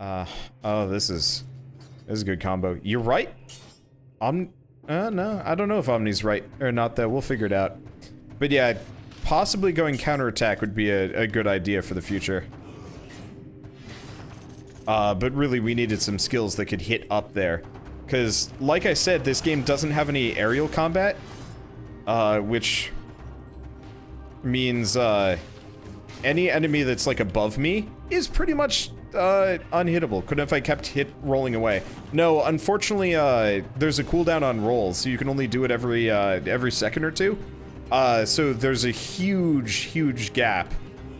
Oh, this is a good combo. You're right. No, I don't know if Omni's right or not, though. We'll figure it out. But yeah, possibly going counterattack would be a good idea for the future. But really, we needed some skills that could hit up there. Because, like I said, this game doesn't have any aerial combat. Which means, any enemy that's, like, above me is pretty much, unhittable. Couldn't if I kept rolling away. No, unfortunately, there's a cooldown on rolls, so you can only do it every second or two. So there's a huge gap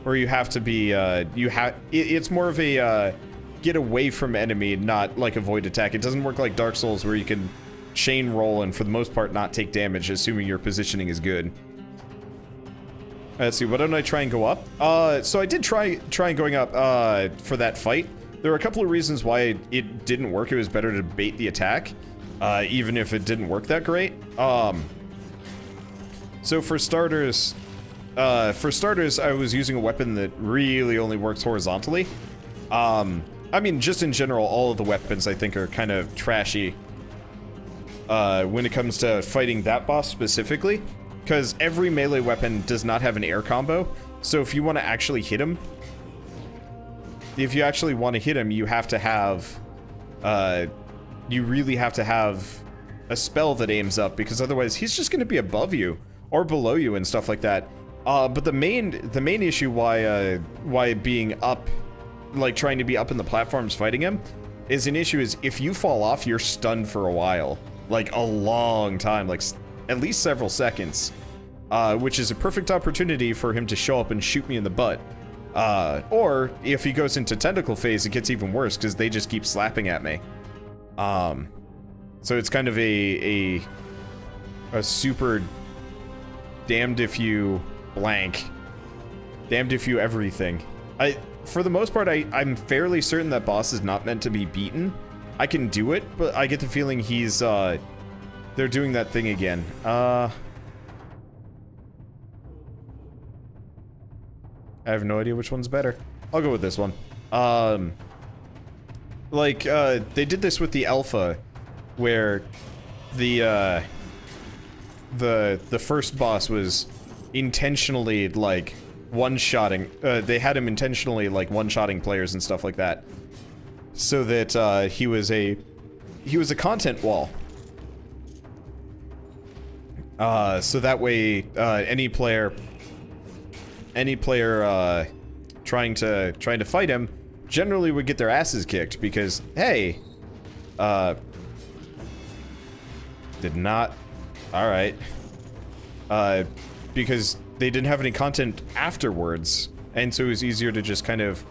where you have to be, it's more of a, get away from enemy, not like avoid attack. It doesn't work like Dark Souls where you can chain roll and for the most part not take damage, assuming your positioning is good. Let's see, why don't I try and go up? So I did try and going up, for that fight. There were a couple of reasons why it didn't work. It was better to bait the attack, even if it didn't work that great. So for starters, I was using a weapon that really only works horizontally. I mean, just in general, all of the weapons I think are kind of trashy, when it comes to fighting that boss specifically. Because every melee weapon does not have an air combo, so if you want to actually hit him, you have to have, you really have to have a spell that aims up, because otherwise he's just going to be above you, or below you and stuff like that. But the main issue why being up, like trying to be up in the platforms fighting him, is if you fall off, you're stunned for a while. Like a long time, like at least several seconds, which is a perfect opportunity for him to show up and shoot me in the butt. Or if he goes into tentacle phase, it gets even worse because they just keep slapping at me. So it's kind of a super damned if you blank, damned if you everything. For the most part, I'm fairly certain that boss is not meant to be beaten. I can do it, but I get the feeling they're doing that thing again. I have no idea which one's better. I'll go with this one. They did this with the alpha, where the first boss was intentionally, like, one-shotting. They had him intentionally, like, one-shotting players and stuff like that. So that, he was a content wall. So that way, any player trying to fight him generally would get their asses kicked because, hey, did not, alright, because they didn't have any content afterwards, and so it was easier to just kind of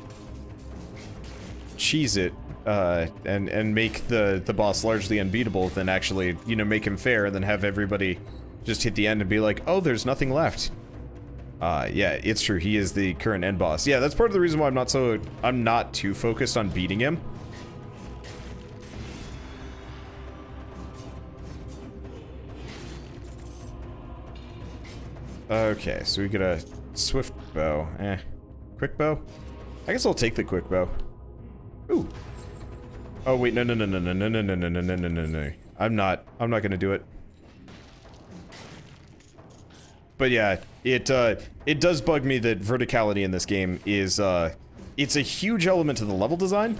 cheese it, and make the boss largely unbeatable than actually, you know, make him fair and then have everybody just hit the end and be like, oh, there's nothing left. Yeah, it's true. He is the current end boss. Yeah, that's part of the reason why I'm not too focused on beating him. Okay, so we get a swift bow. Quick bow? I guess I'll take the quick bow. Ooh. Oh wait, no. I'm not gonna do it. But yeah, it does bug me that verticality in this game is, it's a huge element to the level design.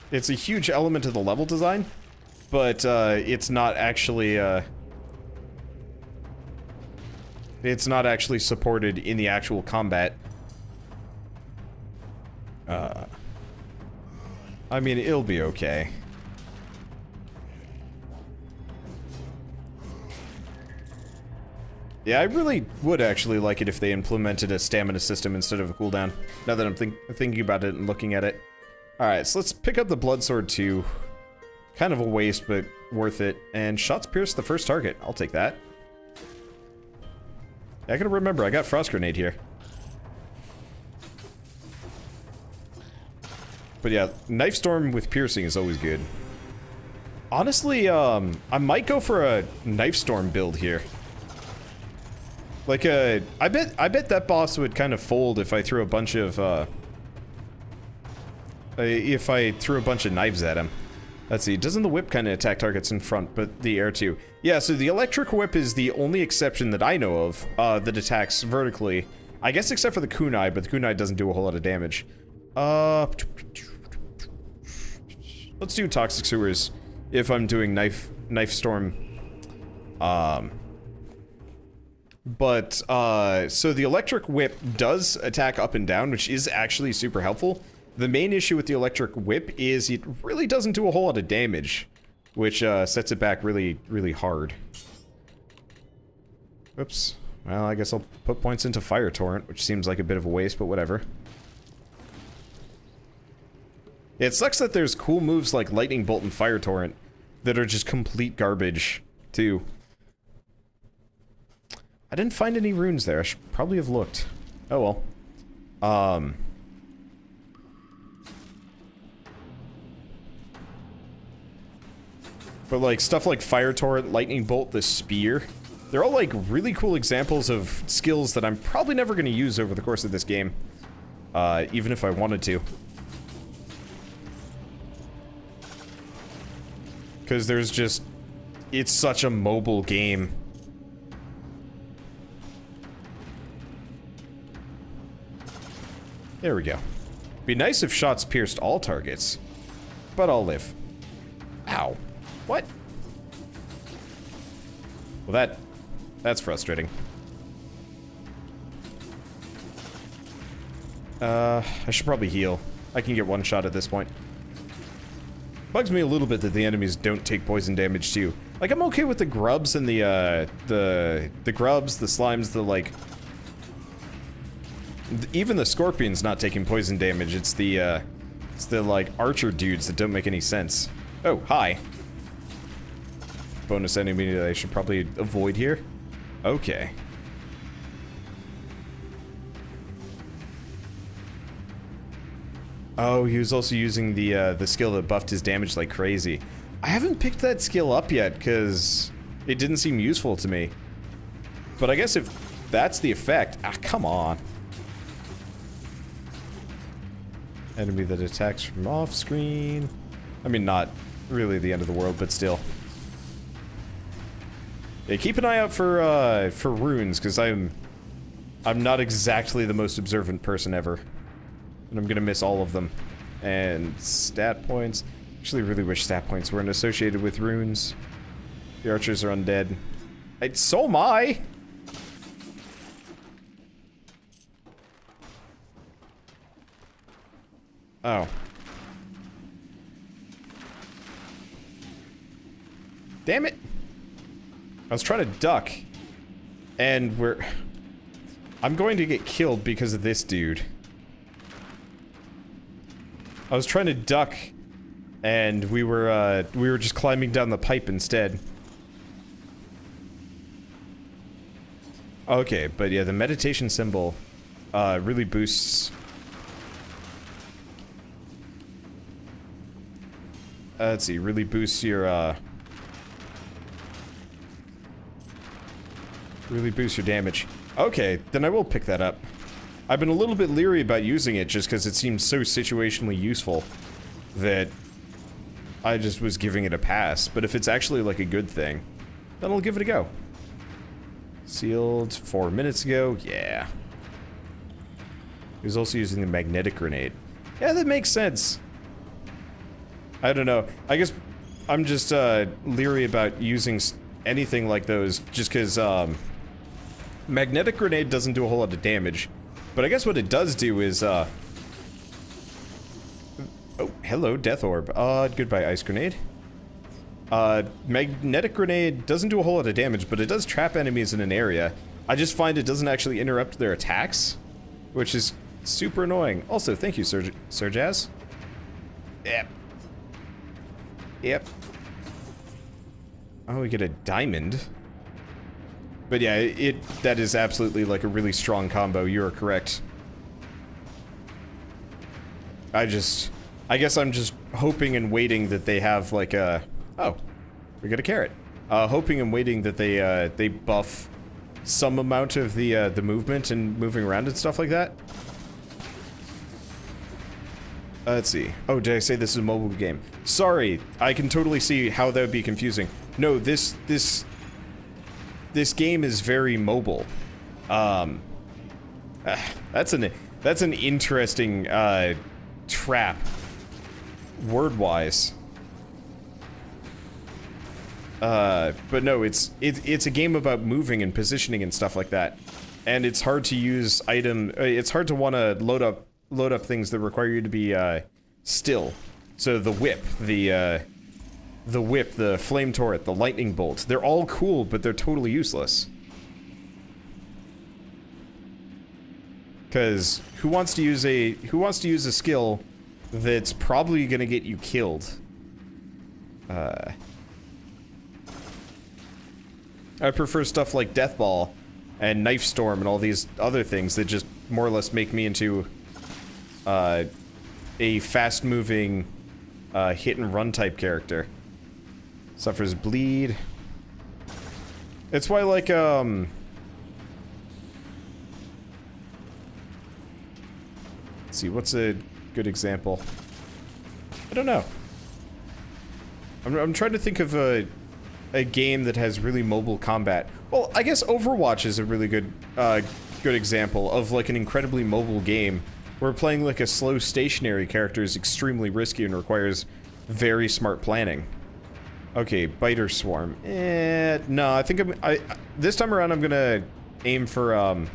It's a huge element to the level design, but, it's not actually supported in the actual combat. I mean, it'll be okay. Yeah, I really would actually like it if they implemented a stamina system instead of a cooldown, now that I'm thinking about it and looking at it. Alright, so let's pick up the blood sword too. Kind of a waste, but worth it. And shots pierce the first target. I'll take that. I gotta remember, I got frost grenade here. But yeah, knife storm with piercing is always good. Honestly, I might go for a knife storm build here. Like, I bet that boss would kind of fold if I threw a bunch of, knives at him. Let's see, doesn't the whip kind of attack targets in front, but the air too? Yeah, so the electric whip is the only exception that I know of, that attacks vertically. I guess except for the kunai, but the kunai doesn't do a whole lot of damage. Let's do toxic sewers if I'm doing knife storm. So the electric whip does attack up and down, which is actually super helpful. The main issue with the electric whip is it really doesn't do a whole lot of damage, which sets it back really, really hard. Oops. Well, I guess I'll put points into Fire Torrent, which seems like a bit of a waste, but whatever. It sucks that there's cool moves like Lightning Bolt and Fire Torrent that are just complete garbage, too. I didn't find any runes there. I should probably have looked. Oh well. But like stuff like Fire Torrent, Lightning Bolt, the Spear, they're all like really cool examples of skills that I'm probably never going to use over the course of this game. Even if I wanted to. Because there's just... it's such a mobile game. There we go. Be nice if shots pierced all targets. But I'll live. Ow. What? Well, that's frustrating. I should probably heal. I can get one shot at this point. Bugs me a little bit that the enemies don't take poison damage too. Like, I'm okay with the grubs and the grubs, the slimes, the like... even the scorpions not taking poison damage. It's the like archer dudes that don't make any sense. Oh, hi. Bonus enemy that I should probably avoid here. Okay. Oh, he was also using the skill that buffed his damage like crazy. I haven't picked that skill up yet because it didn't seem useful to me. But I guess if that's the effect, come on. Enemy that attacks from off screen. I mean, not really the end of the world, but still. Yeah, keep an eye out for runes, because I'm not exactly the most observant person ever. And I'm gonna miss all of them. And stat points. Actually, really wish stat points weren't associated with runes. The archers are undead. So am I! Oh. Damn it! I was trying to duck. And I'm going to get killed because of this dude. I was trying to duck, and we were just climbing down the pipe instead. Okay, but yeah, the meditation symbol, really boosts... let's see, really boosts your, really boosts your damage. Okay, then I will pick that up. I've been a little bit leery about using it just because it seems so situationally useful that I just was giving it a pass. But if it's actually like a good thing, then I'll give it a go. Sealed 4 minutes ago, yeah. He was also using the magnetic grenade. Yeah, that makes sense. I don't know. I guess I'm just leery about using anything like those just because magnetic grenade doesn't do a whole lot of damage. But I guess what it does do is, oh, hello, Death Orb. Goodbye, Ice Grenade. Magnetic Grenade doesn't do a whole lot of damage, but it does trap enemies in an area. I just find it doesn't actually interrupt their attacks, which is super annoying. Also, thank you, Sir Jazz. Yep. Yep. Oh, we get a diamond. But yeah, that is absolutely like a really strong combo. You are correct. I guess I'm just hoping and waiting that they have like a... oh, we got a carrot. Hoping and waiting that they buff some amount of the movement and moving around and stuff like that. Let's see. Oh, did I say this is a mobile game? Sorry, I can totally see how that would be confusing. No, this game is very mobile. That's an interesting trap, word-wise. But no, it's a game about moving and positioning and stuff like that, and it's hard to use it's hard to want to load up things that require you to be still. So the whip, the flame turret, the lightning bolt, they're all cool, but they're totally useless. Because who wants to use a skill that's probably gonna get you killed? I prefer stuff like Death Ball and Knife Storm and all these other things that just more or less make me into a fast-moving hit-and-run type character. Suffers bleed. It's why, like, let's see, what's a good example? I don't know. I'm trying to think of a game that has really mobile combat. Well, I guess Overwatch is a really good example of, like, an incredibly mobile game where playing, like, a slow stationary character is extremely risky and requires very smart planning. Okay, Biter Swarm. No, I think this time around I'm gonna aim for,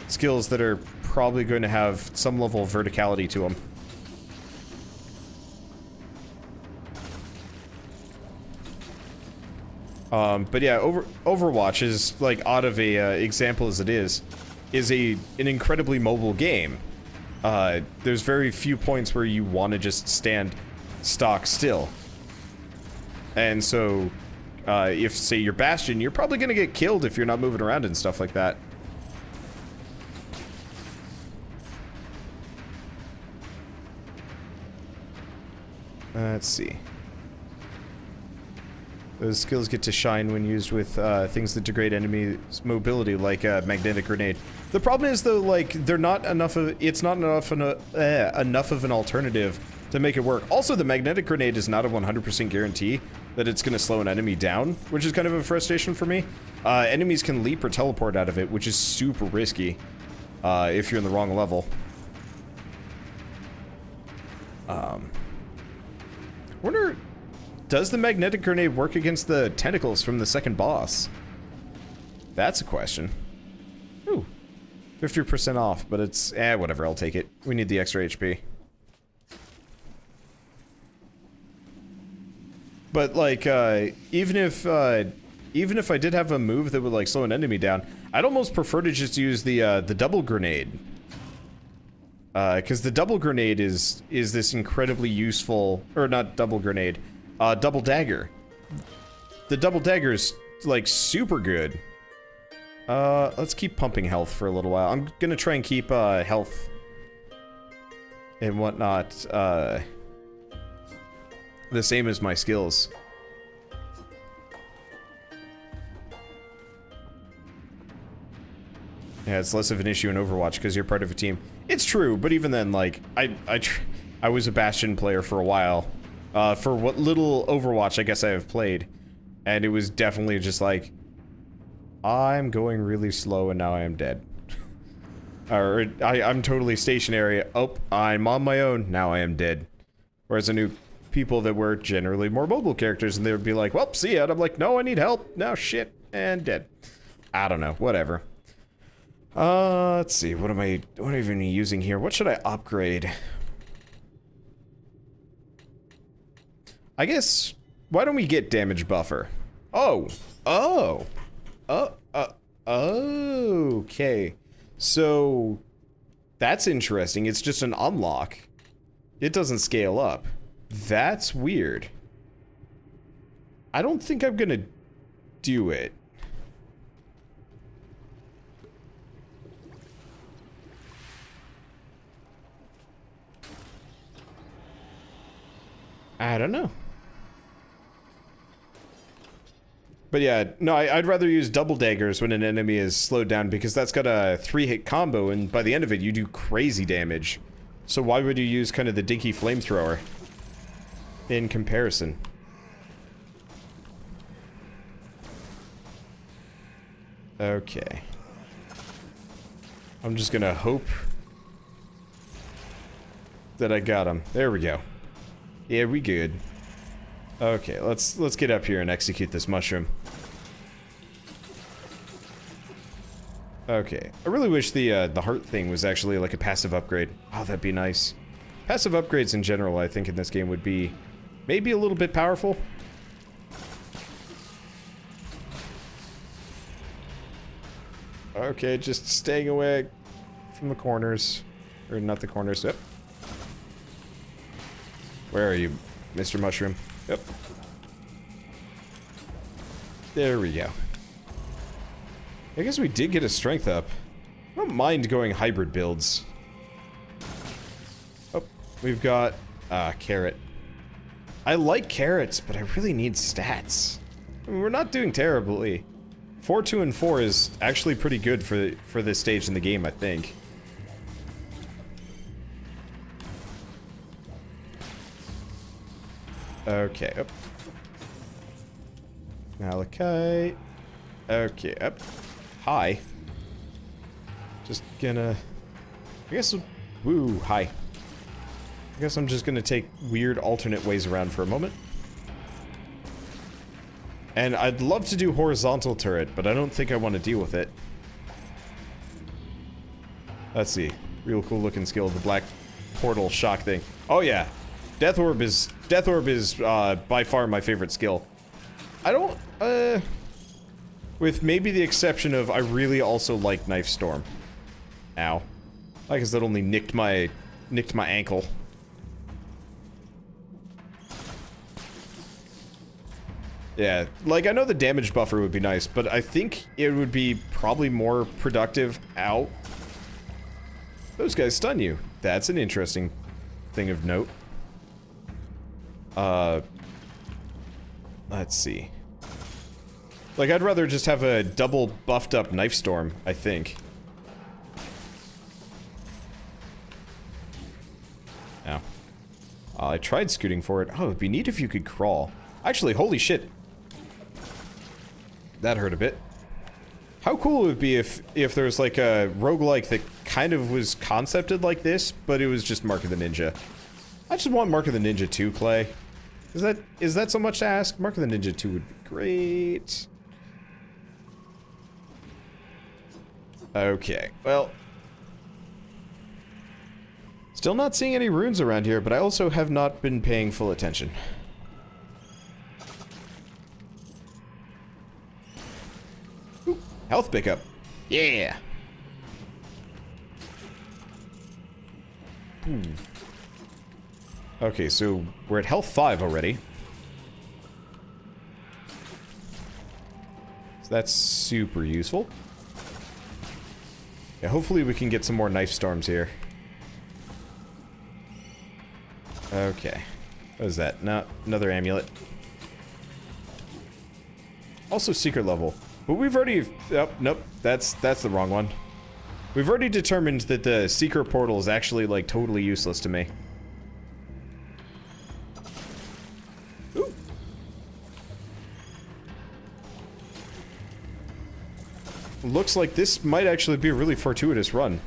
skills that are probably going to have some level of verticality to them. But yeah, Overwatch is, like, odd of a example as it is an incredibly mobile game. There's very few points where you want to just stand stock still. And so, if, say, you're Bastion, you're probably gonna get killed if you're not moving around and stuff like that. Let's see. Those skills get to shine when used with things that degrade enemies' mobility, like a magnetic grenade. The problem is, though, like, they're not enough of it's not enough of an alternative to make it work. Also, the magnetic grenade is not a 100% guarantee that it's going to slow an enemy down, which is kind of a frustration for me. Enemies can leap or teleport out of it, which is super risky if you're in the wrong level. Wonder, does the magnetic grenade work against the tentacles from the second boss? That's a question. Ooh, 50% off, but it's, whatever, I'll take it. We need the extra HP. But, like, even if I did have a move that would, like, slow an enemy down, I'd almost prefer to just use the double grenade. Because the double grenade is this incredibly useful, or not double grenade, double dagger. The double dagger is, like, super good. Let's keep pumping health for a little while. I'm gonna try and keep, health and whatnot, the same as my skills. Yeah, it's less of an issue in Overwatch because you're part of a team. It's true, but even then, like, I was a Bastion player for a while. For what little Overwatch I guess I have played. And it was definitely just like, I'm going really slow and now I am dead. Or, I'm totally stationary. Oh, I'm on my own, now I am dead. Whereas I knew people that were generally more mobile characters and they would be like, well, see ya. And I'm like, no, I need help. No, shit. And dead. I don't know. Whatever. Let's see. What am I even using here? What should I upgrade? I guess, why don't we get damage buffer? Okay. So, that's interesting. It's just an unlock. It doesn't scale up. That's weird. I don't think I'm gonna do it. I don't know. But yeah, no, I'd rather use double daggers when an enemy is slowed down because that's got a 3-hit combo, and by the end of it, you do crazy damage. So why would you use kind of the dinky flamethrower in comparison? Okay. I'm just gonna hope that I got him. There we go. Yeah, we good. Okay, let's get up here and execute this mushroom. Okay, I really wish the heart thing was actually like a passive upgrade. Oh, that'd be nice. Passive upgrades in general, I think, in this game would be maybe a little bit powerful. Okay, just staying away from the corners. Or not the corners, yep. Where are you, Mr. Mushroom? Yep. There we go. I guess we did get a strength up. I don't mind going hybrid builds. Oh, we've got carrot. I like carrots, but I really need stats. I mean, we're not doing terribly. 4, 2, and 4 is actually pretty good for this stage in the game, I think. Okay, up. Malachite. Okay, up. Hi. Just gonna... I guess... Woo, hi. I guess I'm just gonna take weird alternate ways around for a moment. And I'd love to do horizontal turret, but I don't think I want to deal with it. Let's see. Real cool looking skill, the black portal shock thing. Oh yeah. Death Orb is by far my favorite skill. I don't, with maybe the exception of I really also like Knife Storm. Ow. I guess that only nicked my ankle. Yeah, like I know the damage buffer would be nice, but I think it would be probably more productive. Ow. Those guys stun you. That's an interesting thing of note. Let's see. Like, I'd rather just have a double buffed up Knife Storm, I think. Ow. I tried scooting for it. Oh, it'd be neat if you could crawl. Actually, holy shit. That hurt a bit. How cool it would be if there's like a roguelike that kind of was concepted like this, but it was just Mark of the Ninja. I just want Mark of the Ninja 2, Clay. Is that so much to ask? Mark of the Ninja 2 would be great. Okay, well. Still not seeing any runes around here, but I also have not been paying full attention. Ooh, health pickup. Yeah. Okay, so we're at health 5 already. So that's super useful. Yeah, hopefully we can get some more knife storms here. Okay. What is that? No, another amulet. Also secret level. But we've already... Oh, nope. That's the wrong one. We've already determined that the secret portal is actually, like, totally useless to me. Ooh. Looks like this might actually be a really fortuitous run.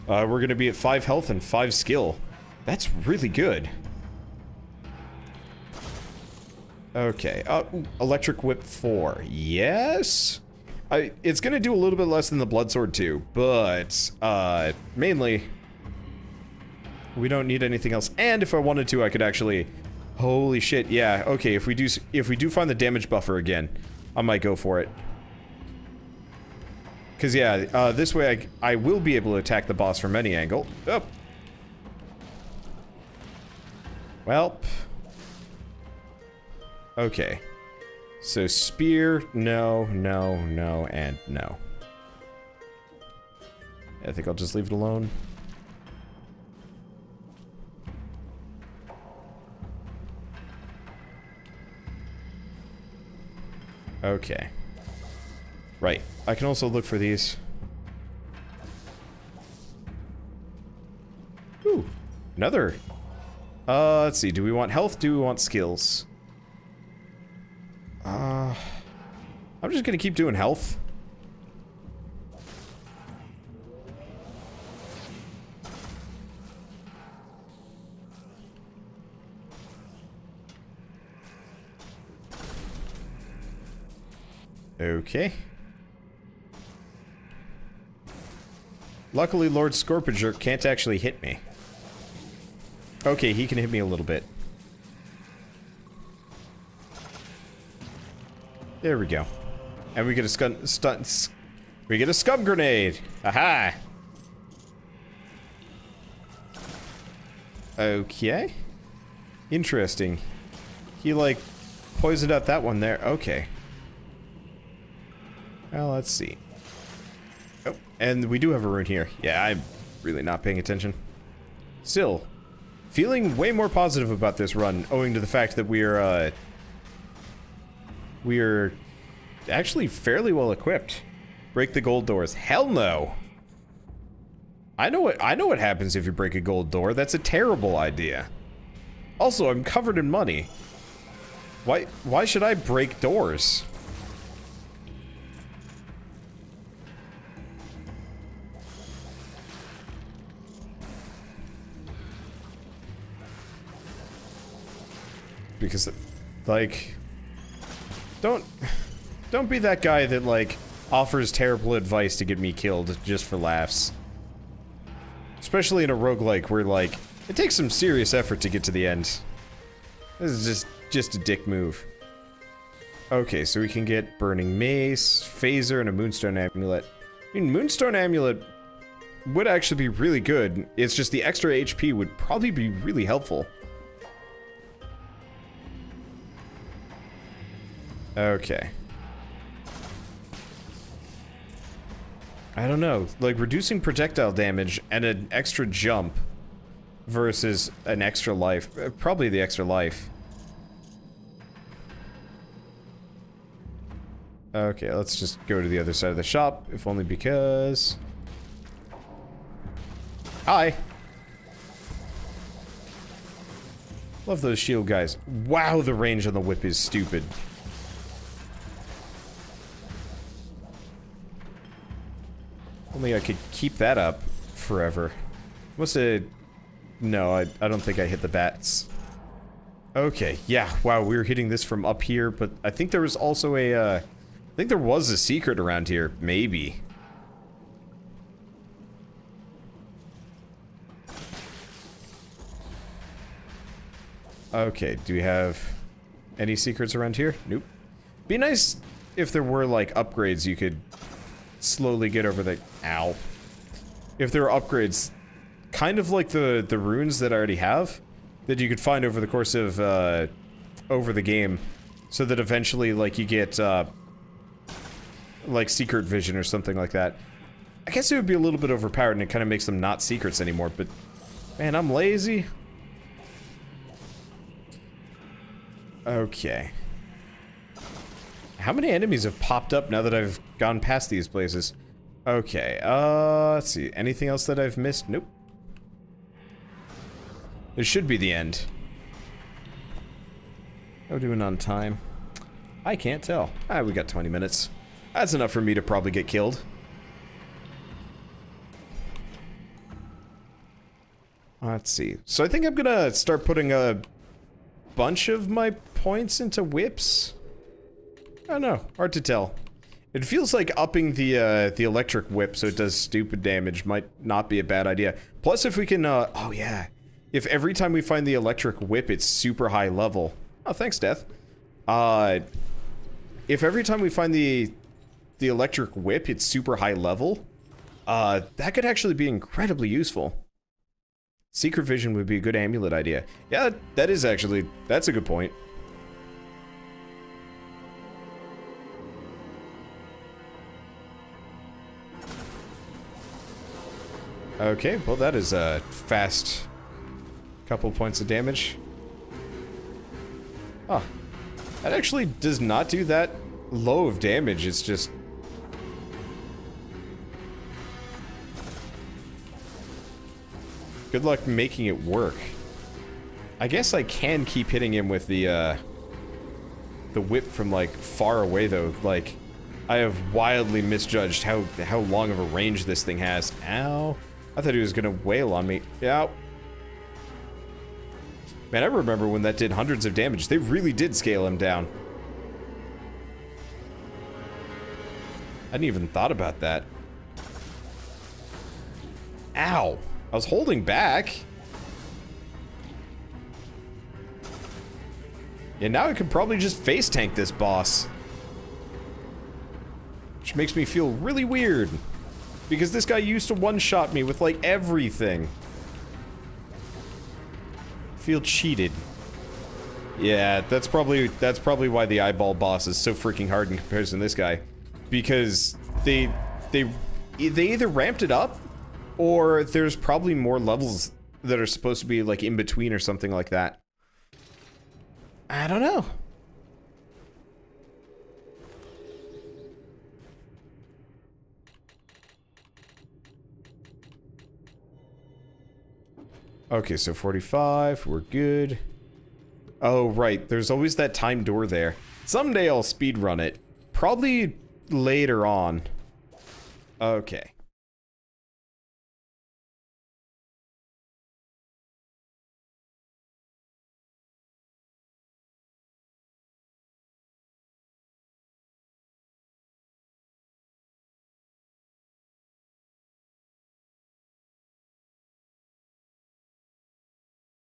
We're gonna be at 5 health and 5 skill. That's really good. Okay, Electric Whip 4. Yes? It's gonna do a little bit less than the Bloodsword 2, but, mainly, we don't need anything else. And if I wanted to, I could actually... Holy shit, yeah, okay, if we do find the damage buffer again, I might go for it. Because, yeah, this way I will be able to attack the boss from any angle. Oh. Well. Okay. So, spear, no, no, no, and no. I think I'll just leave it alone. Okay. Right. I can also look for these. Ooh. Another. Let's see. Do we want health? Do we want skills? I'm just gonna keep doing health. Okay. Luckily, Lord Scorpiger can't actually hit me. Okay, he can hit me a little bit. There we go. And we get a we get a scum grenade. Aha! Okay. Interesting. He, like, poisoned out that one there. Okay. Well, let's see. Oh, and we do have a rune here. Yeah, I'm really not paying attention. Still, feeling way more positive about this run, owing to the fact that we're actually fairly well equipped. Break the gold doors. Hell no! I know what happens if you break a gold door. That's a terrible idea. Also, I'm covered in money. Why should I break doors? Because, like, don't be that guy that, like, offers terrible advice to get me killed just for laughs. Especially in a roguelike where, like, it takes some serious effort to get to the end. This is just a dick move. Okay, so we can get Burning Mace, Phaser, and a Moonstone Amulet. I mean, Moonstone Amulet would actually be really good. It's just the extra HP would probably be really helpful. Okay. I don't know, like reducing projectile damage and an extra jump versus an extra life. Probably the extra life. Okay, let's just go to the other side of the shop, if only because... Hi! Love those shield guys. Wow, the range on the whip is stupid. Only I could keep that up forever. Must have... No, I don't think I hit the bats. Okay, yeah, wow, we were hitting this from up here, but I think there was also a, I think there was a secret around here, maybe. Okay, do we have any secrets around here? Nope. Be nice if there were, like, upgrades you could slowly get over the... Ow. If there are upgrades, kind of like the runes that I already have, that you could find over the course of, over the game, so that eventually, like, you get, like, secret vision or something like that. I guess it would be a little bit overpowered and it kind of makes them not secrets anymore, but... Man, I'm lazy. Okay. How many enemies have popped up now that I've gone past these places? Okay, let's see. Anything else that I've missed? Nope. This should be the end. How are we doing on time? I can't tell. Ah, we got 20 minutes. That's enough for me to probably get killed. Let's see. So I think I'm gonna start putting a bunch of my points into whips. I don't know. Hard to tell. It feels like upping the electric whip so it does stupid damage might not be a bad idea. Plus, if we can, oh yeah. If every time we find the electric whip, it's super high level. Oh, thanks, Death. If every time we find the electric whip, it's super high level, that could actually be incredibly useful. Secret vision would be a good amulet idea. Yeah, that is actually, that's a good point. Okay, well that is a fast couple points of damage. Oh, that actually does not do that low of damage. It's just... good luck making it work. I guess I can keep hitting him with the whip from, like, far away, though. Like, I have wildly misjudged how long of a range this thing has. Ow. I thought he was gonna wail on me. Ow. Man, I remember when that did hundreds of damage. They really did scale him down. I hadn't even thought about that. Ow. I was holding back. Yeah, now I could probably just face tank this boss. Which makes me feel really weird. Because this guy used to one-shot me with, like, everything. Feel cheated. Yeah, that's probably why the eyeball boss is so freaking hard in comparison to this guy. Because they either ramped it up, or there's probably more levels that are supposed to be, like, in between or something like that. I don't know. Okay, so 45, we're good. Oh, right, there's always that time door there. Someday I'll speedrun it. Probably later on. Okay.